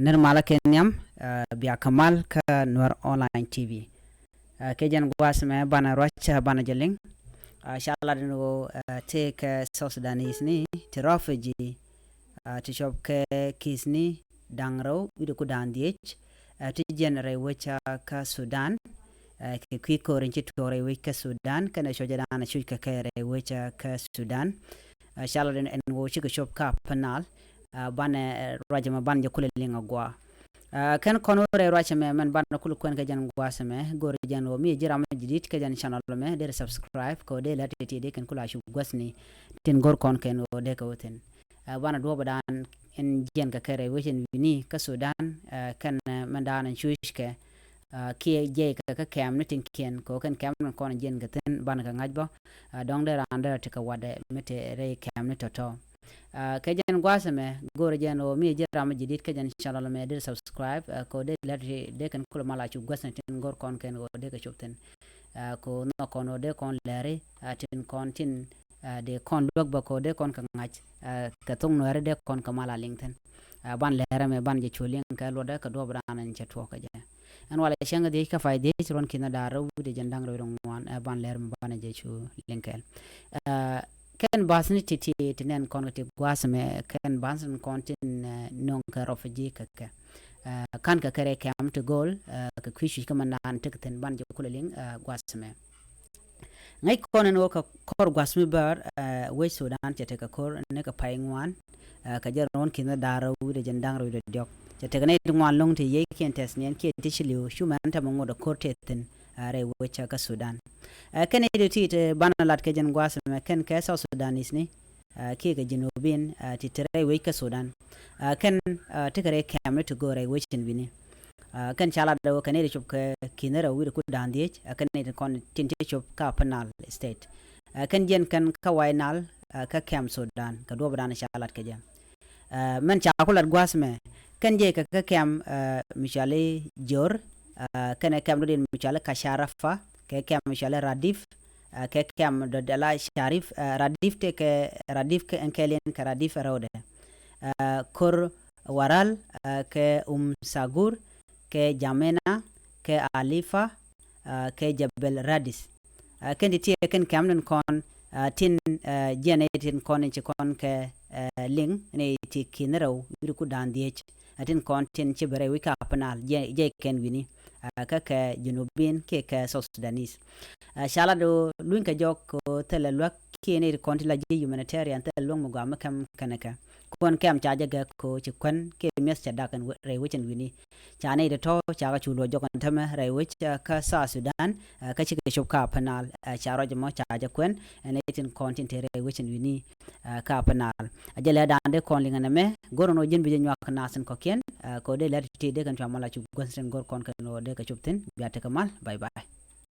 nirmala kenyam biya kamal ka Nur Online TV kejan guas me bana rocha bana jeling shala dino take South Sudanese ni to refugee to shop ke kisni dangro wido ku dandiech to generate wecha ka Sudan ke kwiko rinchi tore wika Sudan kana shojana shuka kere wecha ka Sudan shala dino en wo chika shop ka panal bana rajama ban jakule linga gwa kan kono re racha me man ban kul kwen ka jan gwa same gor jan o mi jira ma jidit ka jan channel me de subscribe ko de latiti de kan kula shu gwasni tin gor kon ken o de ka woten bana do badan en jen ka kare wechen wini ka Sudan kan man dan shuishke ki je ka kam nitin ken ko kan kam kon jen ga ten ban ka ngajbo dong de randa te ka wade mete re kam ni toto kajan gwasame gor jano mi jira ma jidit kajan channel me de subscribe ko de lati de kan kula mala chu gwasna tin gor kon ken o de ka chupten ko no kono de kon lere tin kon tin de kon log ba ko de kon ka ngach ka tung no de kon ka mala lingten ban lere me ban je chuling ka lo de ka do branan che to ka je an wala shanga de ka fayde ron kina da rawu de jandang ro ngwan ban lere me ban je chu linkel ken basni titi tinen konati gwasme ken bansan kontin non ka refugee ka kan ka kare kam to gol ka kwishi kama nan tikten ban je kuleling gwasme ngai konen wo ka kor gwasme bar we Sudan te ka kor ne ka paingwan ka jaron kina daro de jandang ro de diok te ka ne ngwan long te ye ken tesnien ke tishliu shuman ta mongo da korteten are wecha ka Sudan kan editi te banalat ke jan gwasme ken ka South Sudanese ni ke ga jinobin ti tere we ka Sudan kan tikare kamne to gore wechin bini kan chala da kan ne chup ka kinara wir ku dandie kan ne kon tinte chup ka panal state kan jen kan ka wainal ka kam Sudan ka do bana chalat ke jan man cha kulat gwasme kan je ka kam mishale jor kan kam do din mishale ka sharafa ke kam mishale radif ke kam do dala sharif radif te ke radif ke enkelen ka radif rode kor waral ke sagur ke jamena ke alifa ke jabel radis ken ti ken kam non kon tin genetin kon ci kon ke ling ne ti kinero wir ku dandiech atin kon tin ci bare wi ka panal je ken wini ka junubin ke South Sudanese shala do luin ka jok ko tele lwak kene konti la je humanitarian tele long mo gam kam kanaka kon kam chaja ga ko ci kon ke mes cha dakan re wichin wini chane de to cha ga chulo jokan tama re wich ka sa Sudan ka ci ga shopka panal charo jamo chaja kon ne tin konti re wichin wini ka panal ajale dande kon linga me gorono jin bi nyak nasen ko ken ko de la ti de kan chamala chu gonsen gor kon kan no de ka chupten biate kamal bye bye